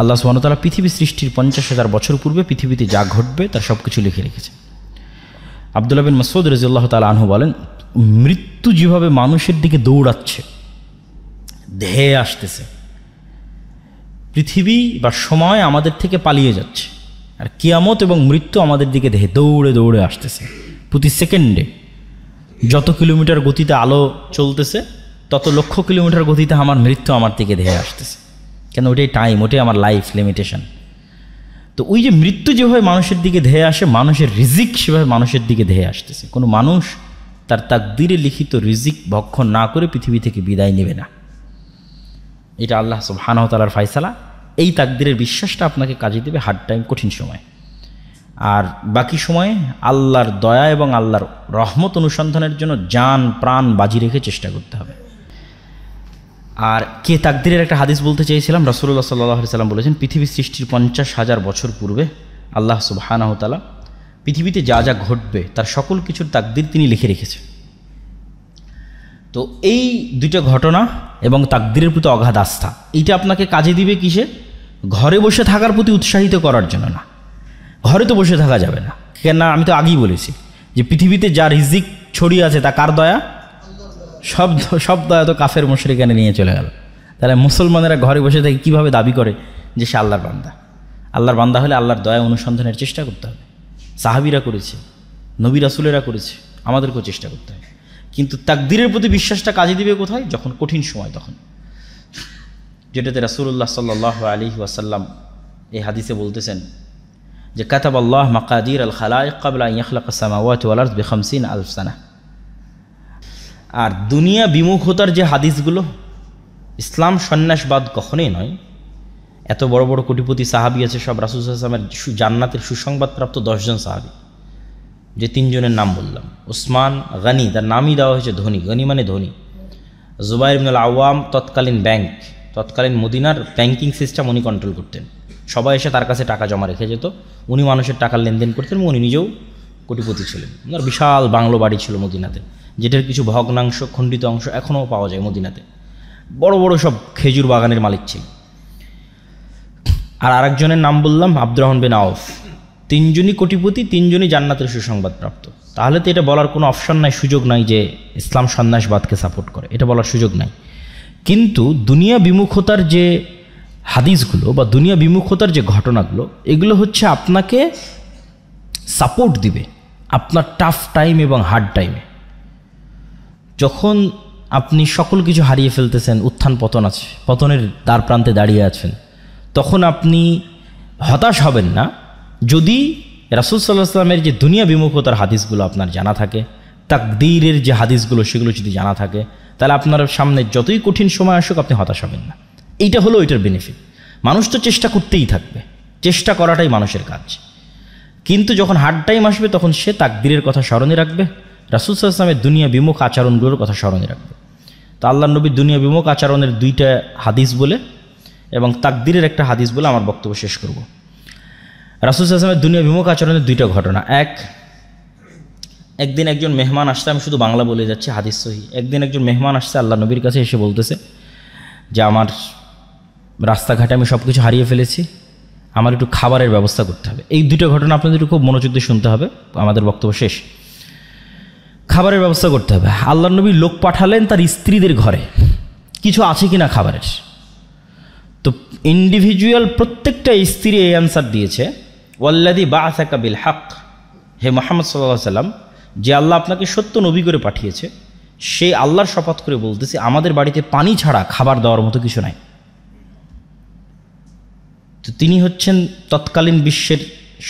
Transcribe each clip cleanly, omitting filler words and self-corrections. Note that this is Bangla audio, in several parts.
আল্লাহ সুবহানাহু ওয়া তাআলা পৃথিবী সৃষ্টির 50,000 বছর পূর্বে পৃথিবীতে যা ঘটবে তার সব কিছু লিখে রেখেছে। আব্দুল্লাহ বিন মাসউদ রাদিয়াল্লাহু তাআলা আনহু বলেন, মৃত্যু যেভাবে মানুষের দিকে দৌড়াচ্ছে, ধেয়ে আসতেছে, পৃথিবী বা সময় আমাদের থেকে পালিয়ে যাচ্ছে, আর কিয়ামত এবং মৃত্যু আমাদের দিকে ধেয়ে দৌড়ে দৌড়ে আসতেছে। প্রতি সেকেন্ডে যত কিলোমিটার গতিতে আলো চলতেছে, তত লক্ষ কিলোমিটার গতিতে আমার মৃত্যু আমার দিকে ধেয়ে আসতেছে। কেন? ওটাই টাইম, ওটাই আমার লাইফ লিমিটেশন। তো ওই যে মৃত্যু যেভাবে মানুষের দিকে ধেয়ে আসে, মানুষের রিজিক সেভাবে মানুষের দিকে ধেয়ে আসতেছে। কোনো মানুষ তার তাকদীরে লিখিত রিজিক ভক্ষণ না করে পৃথিবী থেকে বিদায় নেবে না। এটা আল্লাহ সুবহানাহু ওয়া তাআলার ফয়সালা। এই তাকদীরের বিশ্বাসটা আপনাকে কাজে দেবে হার্ড টাইম, কঠিন সময়। আর বাকি সময়ে আল্লাহর দয়া এবং আল্লাহর রহমত অনুসন্ধানের জন্য জান প্রাণ বাজি রেখে চেষ্টা করতে হবে। আর কে তাকদীরের একটা হাদিস বলতে চেয়েছিলাম। রাসূলুল্লাহ সাল্লাল্লাহু আলাইহি সাল্লাম বলেছেন, পৃথিবী সৃষ্টির 50,000 বছর পূর্বে আল্লাহ সুবহানাহু ওয়া তাআলা পৃথিবীতে যা যা ঘটবে তার সকল কিছুর তাকদীর তিনি লিখে রেখেছেন। তো এই দুটো ঘটনা এবং তাকদীরের প্রতি অগাধ আস্থা, এইটা আপনাকে কাজে দিবে কিসে? ঘরে বসে থাকার প্রতি উৎসাহিত করার জন্য না। ঘরে তো বসে থাকা যাবে না, কেন না? আমি তো আগেই বলেছি যে পৃথিবীতে যা রিজিক ছড়িয়ে আছে তা কার দয়া? সব দয়া তো কাফের মুশরিকানে নিয়ে চলে গেল। তাহলে মুসলমানেরা ঘরে বসে থেকে কীভাবে দাবি করে যে সে আল্লাহর বান্দা? আল্লাহর বান্দা হলে আল্লাহর দয়া অনুসন্ধানের চেষ্টা করতে হবে। সাহাবীরা করেছে, নবী রাসূলেরা করেছে, আমাদেরকেও চেষ্টা করতে হবে। কিন্তু তাকদীরের প্রতি বিশ্বাসটা কাজে দিবে কোথায়? যখন কঠিন সময়, তখন। যেটাতে রাসূলুল্লাহ সাল্লাল্লাহু আলাইহি ওয়াসাল্লাম এই হাদিসে বলতেছেন যে কাতাবাল্লাহ মাকাদির আল খালাইক ক্বাবলা আন ইয়াখলাকাস সামাওয়াতি ওয়াল আরদ বি50,000 সানা। আর দুনিয়া বিমুখতার যে হাদিসগুলো, ইসলাম সন্ন্যাসবাদ কখনোই নয়। এত বড় বড় কোটিপতি সাহাবী আছে, সব রাসূল সাল্লাল্লাহু আলাইহি ওয়াসাল্লামের জান্নাতের সুসংবাদপ্রাপ্ত 10 জন সাহাবী। যে 3 জনের নাম বললাম, উসমান গনি, তার নামই দেওয়া হয়েছে ধনী, গনি মানে ধনী। জুবাইর ইবনুল আওয়াম, তৎকালীন মদিনার ব্যাংকিং সিস্টেম উনি কন্ট্রোল করতেন। সবাই এসে তার কাছে টাকা জমা রেখে যেত, উনি মানুষের টাকার লেনদেন করতেন, উনি নিজেও কোটিপতি ছিলেন। ওনার বিশাল বাংলো বাড়ি ছিল মদিনাতে, যেটার কিছু ভগ্নাংশ, খণ্ডিত অংশ এখনও পাওয়া যায় মদিনাতে। বড় বড় সব খেজুর বাগানের মালিক ছিল। আর আরেকজনের নাম বললাম আব্দুর রহমান বিন আউফ। 3 জনই কোটিপতি, 3 জনই জান্নাতের সুসংবাদপ্রাপ্ত। তাহলে তো এটা বলার কোনো অপশন নাই, সুযোগ নাই যে ইসলাম সন্ন্যাসবাদকে সাপোর্ট করে, এটা বলার সুযোগ নাই। কিন্তু দুনিয়া বিমুখতার যে হাদিসগুলো বা দুনিয়া বিমুখতার যে ঘটনাগুলো, এগুলো হচ্ছে আপনাকে সাপোর্ট দিবে আপনার টাফ টাইম এবং হার্ড টাইমে। যখন আপনি সকল কিছু হারিয়ে ফেলতেছেন, উত্থান পতন আছে, পতনের দ্বার প্রান্তে দাঁড়িয়ে আছেন, তখন আপনি হতাশ হবেন না যদি রাসূল সাল্লাল্লাহু আলাইহি ওয়াসাল্লামের যে দুনিয়া বিমুখতার হাদিসগুলো আপনার জানা থাকে, তাকদীরের যে হাদিসগুলো সেগুলো যদি জানা থাকে, তাহলে আপনার সামনে যতই কঠিন সময় আসুক আপনি হতাশ হবেন না। এইটা হলো ওইটার বেনিফিট। মানুষ তো চেষ্টা করতেই থাকবে, চেষ্টা করাটাই মানুষের কাজ। কিন্তু যখন হার্ড টাইম আসবে তখন সে তাকদীরের কথা স্মরণে রাখবে, রাসূল সাল্লাল্লাহু আলাইহি ওয়াসাল্লামের দুনিয়া বিমুখ আচরণগুলোর কথা স্মরণে রাখবে। তো আল্লাহর নবীর দুনিয়া বিমুখ আচরণের 2টা হাদিস বলে এবং তাকদীরের একটা হাদিস বলে আমার বক্তব্য শেষ করব। রাসূল সাল্লাল্লাহু আলাইহি ওয়াসাল্লামের দুনিয়া বিমুখ আচরণের 2টা ঘটনা। একদিন একজন মেহমান আসছে, আমি শুধু বাংলা বলে যাচ্ছি, হাদিস সহিহ। একদিন একজন মেহমান আসছে আল্লাহ নবীর কাছে, এসে বলতেছে যে আমার রাস্তাঘাটে আমি সব কিছু হারিয়ে ফেলেছি, আমার একটু খাবারের ব্যবস্থা করতে হবে। এই 2টা ঘটনা আপনাদের খুব মনোযোগ দিয়ে শুনতে হবে, আমাদের বক্তব্য শেষ। খাবারের ব্যবস্থা করতে হবে। আল্লাহ নবী লোক পাঠালেন তার স্ত্রীদের ঘরে, কিছু আছে কিনা খাবারের। তো ইন্ডিভিজুয়াল প্রত্যেকটা স্ত্রী এই অ্যান্সার দিয়েছে, ওয়াল্লাযী বাআসাকা বিল হক, হে মুহাম্মদ সাল্লাল্লাহু আলাইহি ওয়াসাল্লাম, যে আল্লাহ আপনাকে সত্য নবী করে পাঠিয়েছে, সেই আল্লাহর শপথ করে বলতেছে আমাদের বাড়িতে পানি ছাড়া খাবার দেওয়ার মতো কিছু নাই। তো তিনি হচ্ছেন তৎকালীন বিশ্বের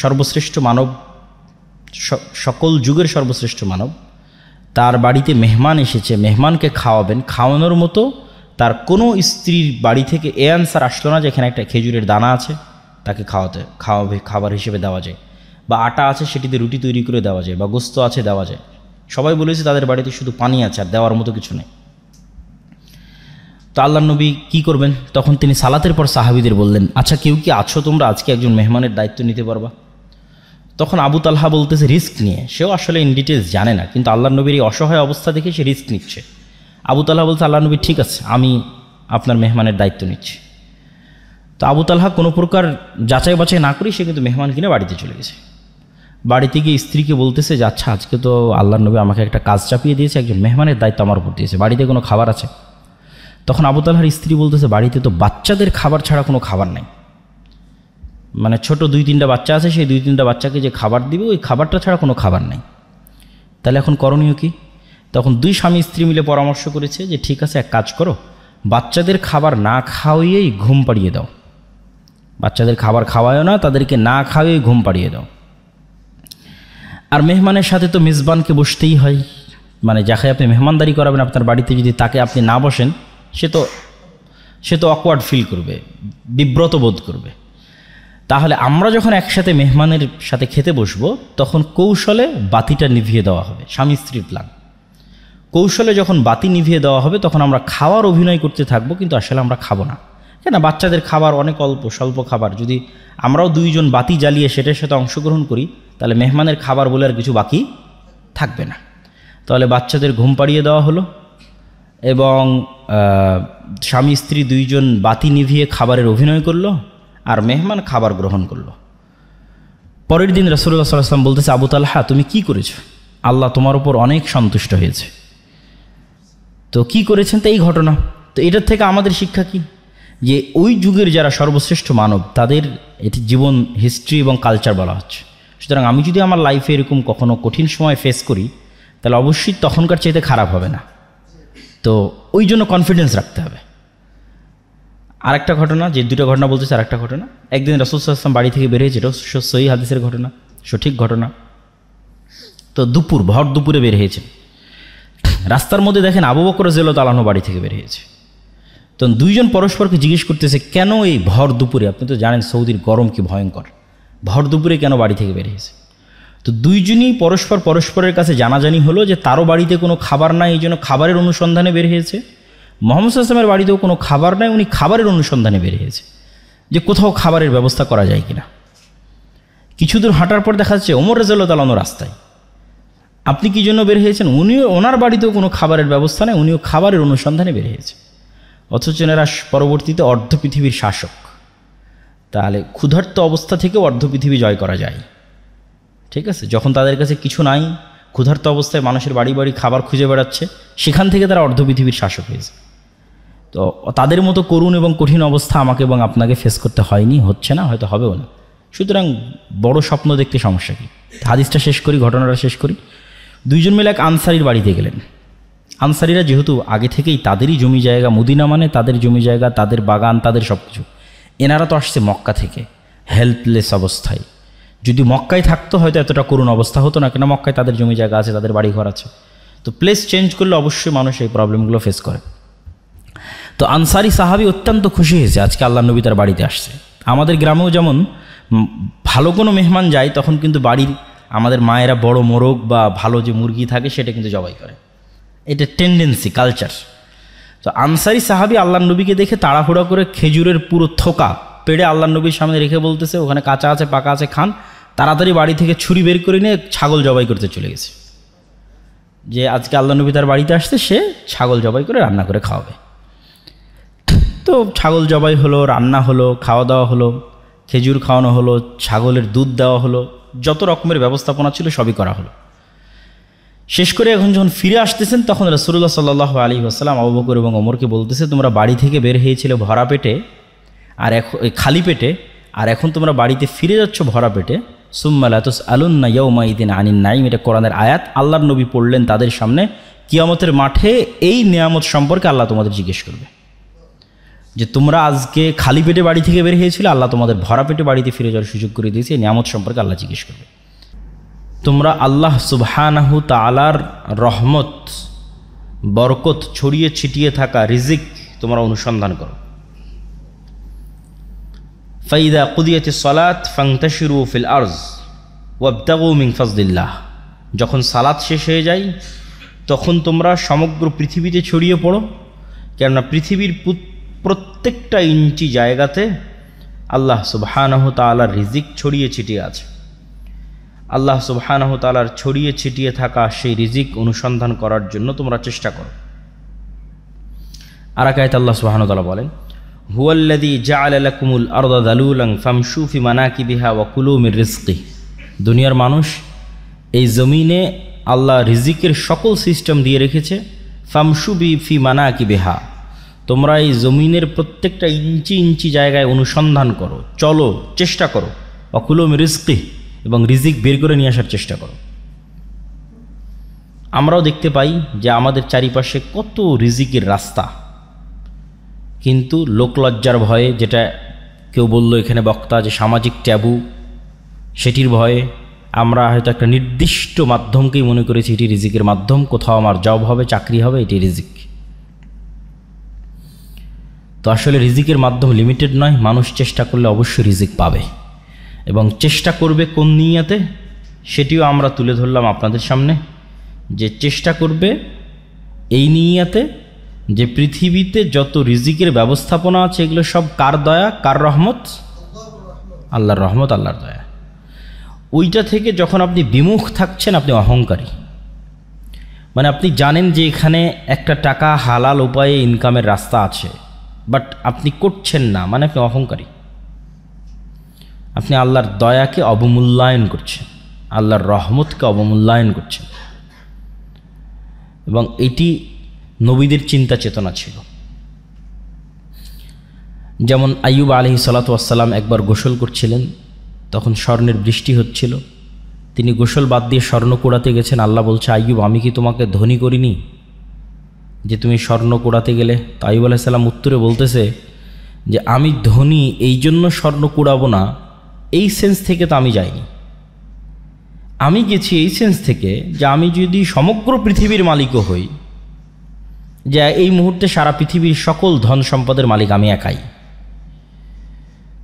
সর্বশ্রেষ্ঠ মানব, সকল যুগের সর্বশ্রেষ্ঠ মানব। তার বাড়িতে মেহমান এসেছে, মেহমানকে খাওয়াবেন, খাওয়ানোর মতো তার কোনো স্ত্রীর বাড়ি থেকে এ অ্যান্সার আসলো না যে এখানে একটা খেজুরের দানা আছে, তাকে খাওয়াবে, খাবার হিসেবে দেওয়া যায়, বা আটা আছে সেটিতে রুটি তৈরি করে দেওয়া যায়, বা গোস্ত আছে দেওয়া যায়। সবাই বলেছে তাদের বাড়িতে শুধু পানি আছে, আর দেওয়ার মতো কিছু নেই। তো আল্লাহর নবী কী করবেন? তখন তিনি সালাতের পর সাহাবীদের বললেন, আচ্ছা কেউ কি আছো তোমরা আজকে একজন মেহমানের দায়িত্ব নিতে পারবা? তখন আবু তালহা বলতেছে রিস্ক নিয়ে, সেও আসলে ইন ডিটেলস জানে না, কিন্তু আল্লাহর নবীর এই অসহায় অবস্থা দেখে সে রিস্ক নিচ্ছে। আবু তালহা বলছে, আল্লাহর নবী ঠিক আছে, আমি আপনার মেহমানের দায়িত্ব নিচ্ছি। তো আবু তালহা কোনো প্রকার যাচাই বাছাই না করেই সে কিন্তু মেহমান কিনে বাড়িতে চলে গেছে। বাড়িতে গিয়ে স্ত্রীকে বলতেছে যে আচ্ছা আজকে তো আল্লাহর নবী আমাকে একটা কাজ চাপিয়ে দিয়েছে, একজন মেহমানের দায়িত্ব আমার উপর দিয়েছে, বাড়িতে কোনো খাবার আছে? তখন আবু তালহার স্ত্রী বলতেছে বাড়িতে তো বাচ্চাদের খাবার ছাড়া কোনো খাবার নাই, মানে ছোট 2-3টা বাচ্চা আছে, সেই 2-3টা বাচ্চাকে যে খাবার দিবে ওই খাবারটা ছাড়া কোনো খাবার নাই। তাহলে এখন করণীয় কি? তখন 2 স্বামী স্ত্রী মিলে পরামর্শ করেছে যে ঠিক আছে, এক কাজ করো, বাচ্চাদের খাবার না খাওয়াইয়েই ঘুম পাড়িয়ে দাও, বাচ্চাদের খাবার খাওয়ায়ও না, তাদেরকে না খাওয়াই ঘুম পাড়িয়ে দাও। আর মেহমানের সাথে তো মেজবানকে বসতেই হয়, মানে যাকে আপনি মেহমানদারি করাবেন আপনার বাড়িতে, যদি তাকে আপনি না বসেন সে তো অকওয়ার্ড ফিল করবে, বিব্রত বোধ করবে। তাহলে আমরা যখন একসাথে মেহমানের সাথে খেতে বসবো তখন কৌশলে বাতিটা নিভিয়ে দেওয়া হবে, স্বামী স্ত্রীর প্ল্যান। কৌশলে যখন বাতি নিভিয়ে দেওয়া হবে তখন আমরা খাওয়ার অভিনয় করতে থাকবো, কিন্তু আসলে আমরা খাবো না। কেন? বাচ্চাদের খাবার অনেক স্বল্প খাবার, যদি আমরাও 2 জন বাতি জ্বালিয়ে সেটার সাথে অংশগ্রহণ করি তাহলে মেহমানের খাবার বলে আর কিছু বাকি থাকবে না। তাহলে বাচ্চাদের ঘুম পাড়িয়ে দেওয়া হলো এবং স্বামী স্ত্রী 2 জন বাতি নিভিয়ে খাবারের অভিনয় করলো, আর মেহমান খাবার গ্রহণ করলো। পরের দিন রাসূলুল্লাহ সাল্লাল্লাহু আলাইহি ওয়াসাল্লাম বলতেছে, আবু তালহা তুমি কি করেছো? আল্লাহ তোমার উপর অনেক সন্তুষ্ট হয়েছে। তো কি করেছেন? তো এই ঘটনা। তো এটার থেকে আমাদের শিক্ষা কি? যে ওই যুগের যারা সর্বশ্রেষ্ঠ মানব তাদের এটি জীবন হিস্ট্রি এবং কালচার বলা হচ্ছে। সুতরাং আমি যদি আমার লাইফে এরকম কখনো কঠিন সময় ফেস করি তাহলে অবশ্যই তখনকার চাইতে খারাপ হবে না। তো ওই জন্য কনফিডেন্স রাখতে হবে। আরেকটা ঘটনা, যে 2টা ঘটনা বলতেছে, আরেকটা ঘটনা, একদিন রাসূল সাল্লাল্লাহু আলাইহি ওয়াসাল্লাম বাড়ি থেকে বেরিয়েছে, এটা সহিহ হাদিসের ঘটনা, সঠিক ঘটনা। তো ভর দুপুরে বের হয়েছে, রাস্তার মধ্যে দেখেন আবু বকর রাদিয়াল্লাহু তাআলা আনহু বাড়ি থেকে বের হয়েছে। তো 2 জন পরস্পরকে জিজ্ঞেস করতেছে কেন এই ভর দুপুরে, আপনি তো জানেন সৌদির গরম কি ভয়ঙ্কর, ভর দুপুরে কেন বাড়ি থেকে বের হয়েছে? তো 2 জনই পরস্পরের কাছে জানাজানি হলো যে তারও বাড়িতে কোনো খাবার নাই, এই জন্য খাবারের অনুসন্ধানে বের হয়েছে। মুহাম্মদ সাল্লাল্লাহু আলাইহি ওয়াসাল্লামের বাড়িতেও কোনো খাবার নাই, উনি খাবারের অনুসন্ধানে বের হয়েছে, যে কোথাও খাবারের ব্যবস্থা করা যায় কিনা। কিছু দূর হাঁটার পর দেখা যাচ্ছে ওমর রাদিয়াল্লাহু তাআলা রাস্তায়। আপনি কি জন্য বের হয়েছেন? ওনার বাড়িতেও কোনো খাবারের ব্যবস্থা নেই, উনিও খাবারের অনুসন্ধানে বের হয়েছে। অথচ এনারা পরবর্তীতে অর্ধ পৃথিবীর শাসক। তাহলে ক্ষুধার্ত অবস্থা থেকেও অর্ধ পৃথিবী জয় করা যায়, ঠিক আছে? যখন তাদের কাছে কিছু নাই, ক্ষুধার্ত অবস্থায় মানুষের বাড়ি বাড়ি খাবার খুঁজে বেড়াচ্ছে, সেখান থেকে তারা অর্ধ পৃথিবীর শাসক হয়েছে। তো তাদের মতো করুণ এবং কঠিন অবস্থা আমাকে এবং আপনাকে ফেস করতে হয়নি, হচ্ছে না, হয়তো হবেও না। সুতরাং বড় স্বপ্ন দেখতে সমস্যা কি? হাদিসটা শেষ করি, ঘটনাটা শেষ করি। 2 জন মিলে এক আনসারির বাড়িতে গেলেন। আনসারিরা যেহেতু আগে থেকেই তাদেরই জমি জায়গা, মদিনা মানে তাদের জমি জায়গা, তাদের বাগান, তাদের সব কিছু। এনারা তো আসছে মক্কা থেকে হেল্পলেস অবস্থায়। যদি মক্কায় থাকতো হয়তো এতটা করুণ অবস্থা হতো না, কেন মক্কায় তাদের জমি জায়গা আছে, তাদের বাড়িঘর আছে। তো প্লেস চেঞ্জ করলে অবশ্যই মানুষ এই প্রবলেমগুলো ফেস করে। তো আনসারি সাহাবি অত্যন্ত খুশি হয়েছে আজকে আল্লাহ নবী তার বাড়িতে আসছে। আমাদের গ্রামেও যেমন ভালো কোনো মেহমান যায় তখন কিন্তু বাড়ির আমাদের মায়েরা বড় মোরগ বা ভালো যে মুরগি থাকে সেটা কিন্তু জবাই করে, এটা টেন্ডেন্সি, কালচার। তো আনসারি সাহাবি আল্লাহ নবীকে দেখে তাড়াহুড়া করে খেজুরের পুরো থোকা পেড়ে আল্লাহ নবীর সামনে রেখে বলতেছে ওখানে কাঁচা আছে পাকা আছে খান। তাড়াতাড়ি বাড়ি থেকে ছুরি বের করে নিয়ে ছাগল জবাই করতে চলে গেছে, যে আজকে আল্লাহ নবী তার বাড়িতে আসছে, সে ছাগল জবাই করে রান্না করে খাওয়াবে। তো ছাগল জবাই হলো, রান্না হলো, খাওয়া দাওয়া হলো, খেজুর খাওয়ানো হলো, ছাগলের দুধ দেওয়া হলো, যত রকমের ব্যবস্থাপনা ছিল সবই করা হলো। শেষ করে এখন যখন ফিরে আসতেছেন তখন রাসূলুল্লাহ সাল্লাল্লাহু আলাইহি ওয়াসাল্লাম আবু বকর এবং ওমরকে বলতেছে তোমরা বাড়ি থেকে বের হয়েছিলে ভরা পেটে আর এখন খালি পেটে, আর এখন তোমরা বাড়িতে ফিরে যাচ্ছ ভরা পেটে। সুম্মা লা তুসআলুন্না ইয়াওমাইদিন আনিন নাঈম, এটা কোরআনের আয়াত। আল্লাহর নবী পড়লেন তাদের সামনে, কিয়ামতের মাঠে এই নিয়ামত সম্পর্কে আল্লাহ তোমাদের জিজ্ঞেস করবে, যে তোমরা আজকে খালি পেটে বাড়ি থেকে বের হয়েছিলে, আল্লাহ তোমাদের ভরা পেটে বাড়িতে ফিরে যাওয়ার সুযোগ করে দিয়েছে, এই নিয়ামত সম্পর্কে আল্লাহ জিজ্ঞেস করবে। তোমরা আল্লাহ সুবহানাহু তাআলার রহমত বরকত ছড়িয়ে ছিটিয়ে থাকা রিজিক তোমরা অনুসন্ধান করো। ফাইদা কুদিয়াতিস সালাত ফান্তাশিরু ফিল আরজ ওয়াবতাগু মিন ফাজলিল্লাহ, যখন সালাত শেষ হয়ে যায় তখন তোমরা সমগ্র পৃথিবীতে ছড়িয়ে পড়ো, কেননা পৃথিবীর প্রত্যেকটা ইঞ্চি জায়গাতে আল্লাহ সুবহানাহু তাআলার রিজিক ছড়িয়ে ছিটিয়ে আছে। আল্লাহ সুবহানাহু তাআলার ছড়িয়ে ছিটিয়ে থাকা সেই রিজিক অনুসন্ধান করার জন্য তোমরা চেষ্টা করো। আর এক আয়াতে আল্লাহ সুবহানাহু তাআলা বলেন হুয়াল্লাযী জাআলা লাকুমুল আরদা যালুলান ফামশু ফি মানাকিবিহা ওয়া কুলু মির রিজকি। দুনিয়ার মানুষ, এই জমিনে আল্লাহ রিজিকের সকল সিস্টেম দিয়ে রেখেছে। ফামশু ফি মানাকিবিহা, তোমরা এই জমিনের প্রত্যেকটা ইঞ্চি ইঞ্চি জায়গায় অনুসন্ধান করো, চলো, চেষ্টা করো। ওয়া কুলু মির রিজকি, এবং রিজিক বের করে নিয়ে আসার চেষ্টা করো। আমরাও দেখতে পাই যে আমাদের চারিপাশে কত রিজিকের রাস্তা, কিন্তু লোকলজ্জার ভয়ে, যেটা কেউ বলল এখানে বক্তা যে সামাজিক ট্যাবু, সেটির ভয়ে আমরা হয়তো একটা নির্দিষ্ট মাধ্যমকেই মনে করেছি এটি রিজিকের মাধ্যম, কোথাও আমার জব হবে, চাকরি হবে, এটি রিজিক। তো আসলে রিজিকের মাধ্যম লিমিটেড নয়, মানুষ চেষ্টা করলে অবশ্যই রিজিক পাবে, এবং চেষ্টা করবে কোন নিয়তে সেটিও আমরা তুলে ধরলাম আপনাদের সামনে, যে চেষ্টা করবে এই নিয়তে যে পৃথিবীতে যত রিজিকের ব্যবস্থাপনা আছে এগুলো সব কার দয়া, কার রহমত? আল্লাহর রহমত, আল্লাহর দয়া। ওইটা থেকে যখন আপনি বিমুখ থাকছেন, আপনি অহংকারী। মানে আপনি জানেন যে এখানে একটা টাকা হালাল উপায়ে ইনকামের রাস্তা আছে, বাট আপনি করছেন না, মানে আপনি অহংকারী। আপনি আল্লাহর দয়াকে অবমূল্যায়ন করছেন, আল্লাহর রহমতকে অবমূল্যায়ন করছেন। এবং এটি নবীদের চিন্তা চেতনা ছিল। যেমন আইয়ুব আলাইহিস সালাতু ওয়াস সালাম একবার গোসল করছিলেন, তখন স্বর্ণের বৃষ্টি হচ্ছিল। তিনি গোসল বাদ দিয়ে স্বর্ণ কুড়াতে গেছেন। আল্লাহ বলছে, আইয়ুব, আমি কি তোমাকে ধনী করিনি যে তুমি স্বর্ণ কুড়াতে গেলে? তো আইয়ুব আলাইহিস সালাম উত্তরে বলতেছে যে আমি ধনী এই জন্য স্বর্ণ কুড়াবো না, এই সেন্স থেকে তো আমি যাইনি। আমি গেছি এই সেন্স থেকে যে আমি যদি সমগ্র পৃথিবীর মালিকও হই, যে এই মুহূর্তে সারা পৃথিবীর সকল ধন সম্পদের মালিক আমি একাই,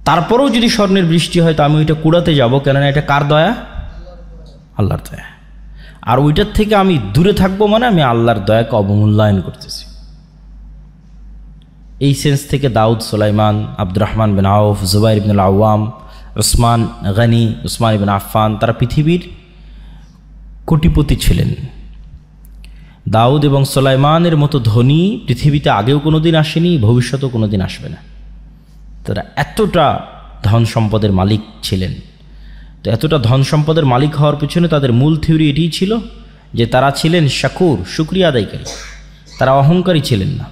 তারপরেও যদি স্বর্ণের বৃষ্টি হয় তো আমি ওইটা কুড়াতে যাব, কেননা এটা কার দয়া? আল্লাহর দয়া। আর ওইটার থেকে আমি দূরে থাকবো, মানে আমি আল্লাহর দয়াকে অবমূল্যায়ন করতেছি। এই সেন্স থেকে দাউদ, সুলাইমান, আব্দুর রহমান বিন আউফ, জুবাইর ইবনুল আওয়াম, উসমান গনি, উসমান ইবনে আফফান, তারা পৃথিবীর কোটিপতি ছিলেন। দাউদ এবং সুলাইমানের মতো ধনী পৃথিবীতে আগেও কোনোদিন আসেনি, ভবিষ্যতেও কোনোদিন আসবে না। তারা এতটা ধন সম্পদের মালিক ছিলেন। তো এতটা ধন সম্পদের মালিক হওয়ার পিছনে তাদের মূল থিওরি এটিই ছিল যে তারা ছিলেন শাকুর, শুকরিয়া আদায়কারী। তারা অহংকারী ছিলেন না,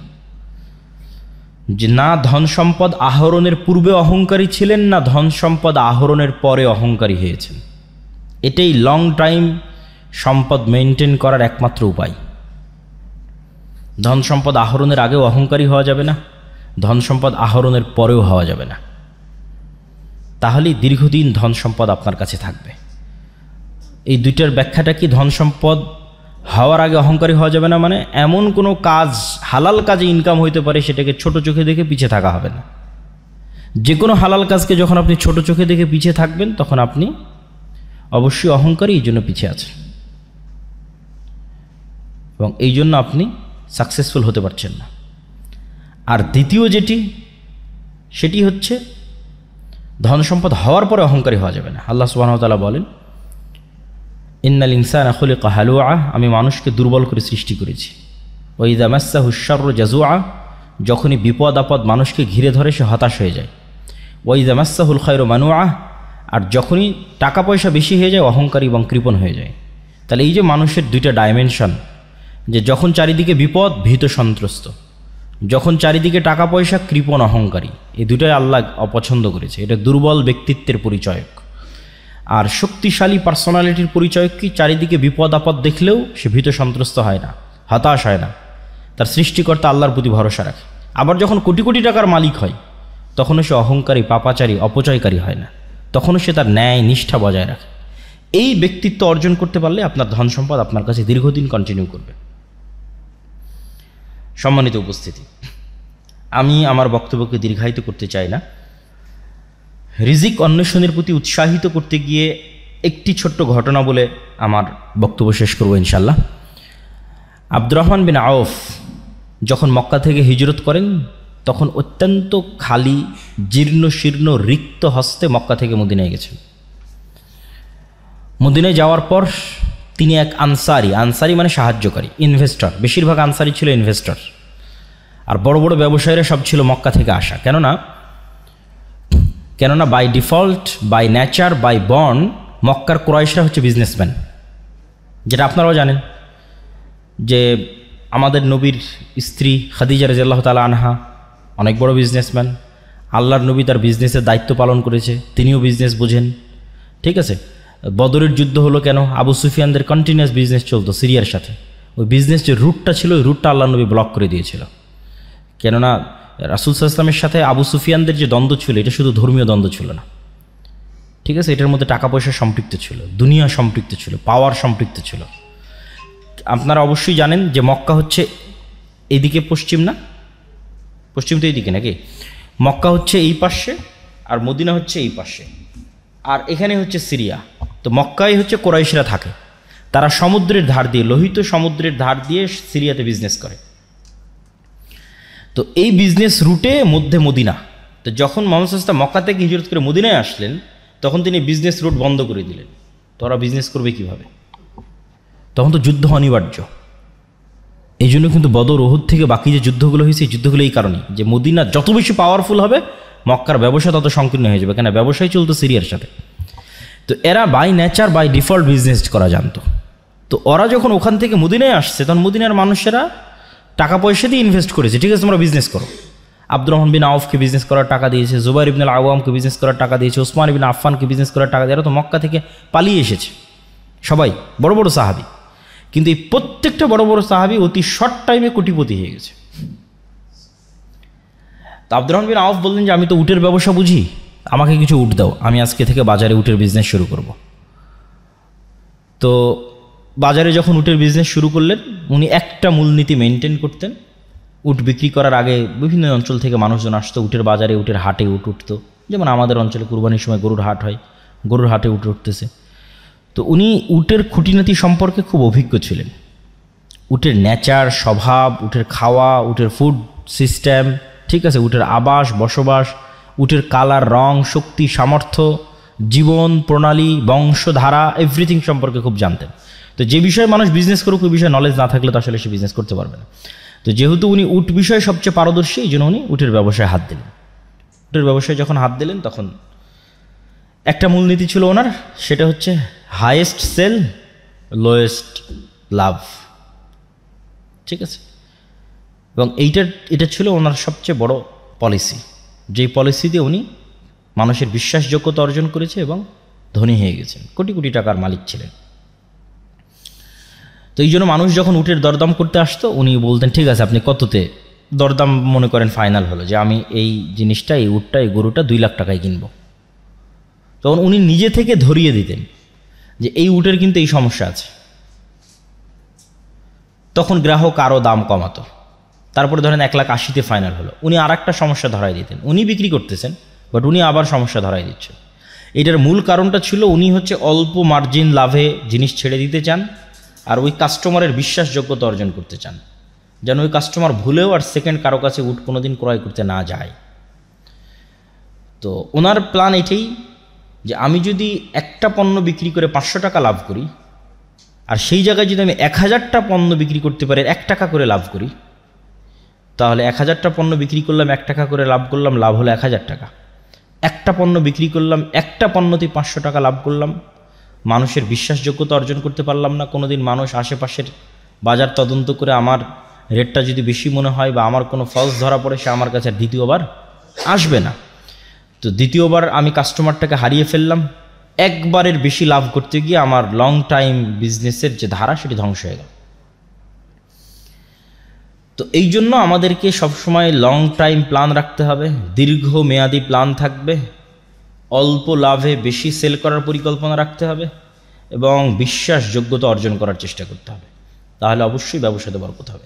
যে না ধন সম্পদ আহরণের পূর্বে অহংকারী ছিলেন, না ধন সম্পদ আহরণের পরে অহংকারী হয়েছেন। এটাই লং টাইম সম্পদ মেনটেন করার একমাত্র উপায়। ধন সম্পদ আহরণের আগেও অহংকারী হওয়া যাবে না, ধন সম্পদ আহরণের পরেও হওয়া যাবে না। তাহলেই দীর্ঘদিন ধন সম্পদ আপনার কাছে থাকবে। এই দুইটার ব্যাখ্যাটা কি? ধন সম্পদ হওয়ার আগে অহংকারী হওয়া যাবে না মানে এমন কোনো কাজ, হালাল কাজে ইনকাম হইতে পারে, সেটাকে ছোট চোখে দেখে পিছিয়ে থাকা হবে না। যে কোনো হালাল কাজকে যখন আপনি ছোট চোখে দেখে পিছিয়ে থাকবেন, তখন আপনি অবশ্যই অহংকারী, এই জন্য পিছিয়ে আছেন, এবং এই জন্য আপনি সাকসেসফুল হতে পারছেন না। আর দ্বিতীয় যেটি, সেটি হচ্ছে ধন সম্পদ হওয়ার পরে অহংকারী হওয়া যাবে না। আল্লাহ সুবহানাহু ওয়া তাআলা বলেন, ইন্নাল ইনসানা খুলিকা হালুআ, আমি মানুষকে দুর্বল করে সৃষ্টি করেছি। ওয়া ইযা মাসসাহুশ শাররু জাযুআ, যখনই বিপদ আপদ মানুষকে ঘিরে ধরে সে হতাশ হয়ে যায়। ওয়া ইযা মাসসাহুল খায়রু মানুআ, আর যখনই টাকা পয়সা বেশি হয়ে যায় অহংকারী এবং কৃপণ হয়ে যায়। তাহলে এই যে মানুষের দুইটা ডাইমেনশন, যে যখন চারিদিকে বিপদ ভীত সন্ত্রস্ত, যখন চারিদিকে টাকা পয়সা কৃপণ অহংকারী, এই দুটাই আল্লাহ অপছন্দ করেছে। এটা দুর্বল ব্যক্তিত্বের পরিচয়ক। আর শক্তিশালী পার্সোনালিটির পরিচয়ক কি? চারিদিকে বিপদ আপদ দেখলেও সে ভীত সন্ত্রস্ত হয় না, হতাশ হয় না, তার সৃষ্টিকর্তা আল্লাহর প্রতি ভরসা রাখে। আবার যখন কোটি কোটি টাকার মালিক হয়, তখনও সে অহংকারী, পাপাচারী, অপচয়কারী হয় না, তখনও সে তার ন্যায় নিষ্ঠা বজায় রাখে। এই ব্যক্তিত্ব অর্জন করতে পারলে আপনার ধন সম্পদ আপনার কাছে দীর্ঘদিন কন্টিনিউ করবে। সম্মানিত উপস্থিতি, আমি আমার বক্তব্যকে দীর্ঘায়িত করতে চাই না। রিজিক অন্বেষণের প্রতি উৎসাহিত করতে গিয়ে একটি ছোট্ট ঘটনা বলে আমার বক্তব্য শেষ করব ইনশাল্লাহ। আব্দুর রহমান বিন আউফ যখন মক্কা থেকে হিজরত করেন, তখন অত্যন্ত খালি, জীর্ণ শীর্ণ, রিক্ত হস্তে মক্কা থেকে মদিনায় গেছেন। মদিনায় যাওয়ার পর তিনি এক আনসারি মানে সাহায্যকারী, ইনভেস্টর, বেশিরভাগ আনসারি ছিল ইনভেস্টর। আর বড় বড় ব্যবসায়ীরা সব ছিল মক্কা থেকে আসা। কেননা by default, by nature, by born মক্কার কুরাইশরা হচ্ছে বিজনেসম্যান, যেটা আপনারাও জানেন যে আমাদের নবীর স্ত্রী খাদিজা রাদিয়াল্লাহু তাআলা আনহা অনেক বড় বিজনেসম্যান। আল্লাহর নবী তার বিজনেসের দায়িত্ব পালন করেছে, তিনিও বিজনেস বোঝেন। ঠিক আছে, বদরের যুদ্ধ হলো কেন? আবু সুফিয়ানদের কন্টিনিউয়াস বিজনেস চলতো সিরিয়ার সাথে। ওই বিজনেস যে রুটটা ছিল, ওই রুটটা আল্লাহর নবী ব্লক করে দিয়েছিল। কেননা রাসূল সাল্লাল্লাহু আলাইহি ওয়াসাল্লামের সাথে আবু সুফিয়ানদের যে দ্বন্দ্ব ছিল, এটা শুধু ধর্মীয় দ্বন্দ্ব ছিল না। ঠিক আছে, এটার মধ্যে টাকা পয়সা সম্পৃক্ত ছিল, দুনিয়া সম্পৃক্ত ছিল, পাওয়ার সম্পৃক্ত ছিল। আপনারা অবশ্যই জানেন যে মক্কা হচ্ছে এইদিকে পশ্চিম, না পশ্চিম তো এইদিকে নাকি? মক্কা হচ্ছে এই পাশে আর মদিনা হচ্ছে এই পাশে, আর এখানে হচ্ছে সিরিয়া। তো মক্কায় হচ্ছে কুরাইশরা থাকে, তারা সমুদ্রের ধার দিয়ে, লোহিত সমুদ্রের ধার দিয়ে সিরিয়াতে বিজনেস করে। তো এই বিজনেস রুটে মধ্যে মদিনা। তো যখন মুহাম্মদ সাল্লাল্লাহু আলাইহি ওয়াসাল্লাম মক্কা থেকে হিজরত করে মদিনায় আসলেন, তখন তিনি বিজনেস রুট বন্ধ করে দিলেন। তো ওরা বিজনেস করবে কীভাবে? তখন তো যুদ্ধ অনিবার্য। এই জন্য কিন্তু বদর, উহুদ থেকে বাকি যে যুদ্ধগুলো হয়েছে, এই যুদ্ধগুলো এই কারণেই যে মদিনা যত বেশি পাওয়ারফুল হবে, মক্কার ব্যবসা তত সংকীর্ণ হয়ে যাবে, কেন ব্যবসায় চলতো সিরিয়ার সাথে। তো এরা by nature, by default business করা জানতো। তো ওরা যখন ওখান থেকে মদিনায় আসছে, তখন মদিনার মানুষেরা টাকা পয়সা দিয়ে ইনভেস্ট করেছে। ঠিক আছে, তোমরা বিজনেস করো। আব্দুর রহমান বিন আউফকে বিজনেস করার টাকা দিয়েছে, জুবাইর ইবনে আল আওয়ামকে বিজনেস করার টাকা দিয়েছে, ওসমান ইবনে আফফানকে বিজনেস করার টাকা দিয়ে। এরা তো মক্কা থেকে পালিয়ে এসেছে, সবাই বড় বড় সাহাবী। কিন্তু এই প্রত্যেকটা বড় বড় সাহাবী অতি শর্ট টাইমে কোটিপতি হয়ে গেছে। তো আব্দুর রহমান বিন আউফ বললেন যে আমি তো উটের ব্যবসা বুঝি, আমাকে কিছু উট দাও, আমি আজকে থেকে বাজারে উটের বিজনেস শুরু করব। তো বাজারে যখন উটের বিজনেস শুরু করলেন, উনি একটা মূলনীতি মেনটেন করতেন। উট বিক্রি করার আগে বিভিন্ন অঞ্চল থেকে মানুষজন আসতো উটের বাজারে, উটের হাটে উট উঠতো। যেমন আমাদের অঞ্চলে কুরবানির সময় গরুর হাট হয়, গরুর হাটে উট উঠতেছে। তো উনি উটের খুঁটিনাটি সম্পর্কে খুব অভিজ্ঞ ছিলেন। উটের নেচার, স্বভাব, উটের খাওয়া, উটের ফুড সিস্টেম, ঠিক আছে, উটের আবাস বসবাস, উটের কালার, রং, শক্তি, সামর্থ্য, জীবন প্রণালী, বংশধারা, এভরিথিং সম্পর্কে খুব জানতেন। তো যে বিষয়ে মানুষ বিজনেস করুক, ওই বিষয়ে নলেজ না থাকলে তো আসলে সে বিজনেস করতে পারবে না। তো যেহেতু উনি উট বিষয়ে সবচেয়ে পারদর্শী, এই জন্য উনি উটের ব্যবসায় হাত দিলেন। উটের ব্যবসায় যখন হাত দিলেন, তখন একটা মূলনীতি ছিল ওনার, সেটা হচ্ছে হাইয়েস্ট সেল, লোয়েস্ট লাভ। ঠিক আছে, এবং এটা ছিল ওনার সবচেয়ে বড় পলিসি, যেই পলিসি দিয়ে উনি মানুষের বিশ্বাসযোগ্যতা অর্জন করেছে এবং ধনী হয়ে গেছেন, কোটি কোটি টাকার মালিক ছিলেন। তো এই জন্য মানুষ যখন উটের দরদাম করতে আসতো, উনি বলতেন ঠিক আছে আপনি কততে দরদাম মনে করেন ফাইনাল হলো, যে আমি এই জিনিসটা, এই উটটা, এই গরুটা 2 লাখ টাকায় কিনবো। তখন উনি নিজে থেকে ধরিয়ে দিতেন যে এই উটের কিন্তু এই সমস্যা আছে। তখন গ্রাহক আরও দাম কমাতো। তারপরে ধরেন 1,80,000 ফাইনাল হলো, উনি আর একটা সমস্যা ধরাই দিতেন। উনি বিক্রি করতেছেন, বাট উনি আবার সমস্যা ধরাই দিচ্ছেন। এটার মূল কারণটা ছিল উনি হচ্ছে অল্প মার্জিন লাভে জিনিস ছেড়ে দিতে চান, আর ওই কাস্টমারের বিশ্বাসযোগ্যতা অর্জন করতে চান, যেন ওই কাস্টমার ভুলেও আর সেকেন্ড কারো কাছে উট কোনোদিন ক্রয় করতে না যায়। তো ওনার প্ল্যান এটাই যে আমি যদি একটা পণ্য বিক্রি করে 500 টাকা লাভ করি, আর সেই জায়গায় যদি আমি 1000টা পণ্য বিক্রি করতে পারি 1 টাকা করে লাভ করি, তাহলে 1000টা পণ্য বিক্রি করলাম, 1 টাকা করে লাভ করলাম, লাভ হলো 1000 টাকা। একটা পণ্য বিক্রি করলাম, একটা পণ্যতে 500 টাকা লাভ করলাম, মানুষের বিশ্বাসযোগ্যতা অর্জন করতে পারলাম না। কোনোদিন মানুষ আশেপাশের বাজার তদন্ত করে আমার রেটটা যদি বেশি মনে হয় বা আমার কোনো ফলস ধরা পড়ে, সে আমার কাছে দ্বিতীয়বার আসবে না। তো দ্বিতীয়বার আমি কাস্টমারটাকে হারিয়ে ফেললাম। একবারের বেশি লাভ করতে গিয়ে আমার লং টাইম বিজনেসের যে ধারা, সেটি ধ্বংস হয়ে গেল। তো এই জন্য আমাদেরকে সবসময় লং টাইম প্ল্যান রাখতে হবে, দীর্ঘমেয়াদী প্ল্যান থাকবে, অল্প লাভে বেশি সেল করার পরিকল্পনা রাখতে হবে এবং বিশ্বাসযোগ্যতা অর্জন করার চেষ্টা করতে হবে। তাহলে অবশ্যই ব্যবসাতে বরকত হবে।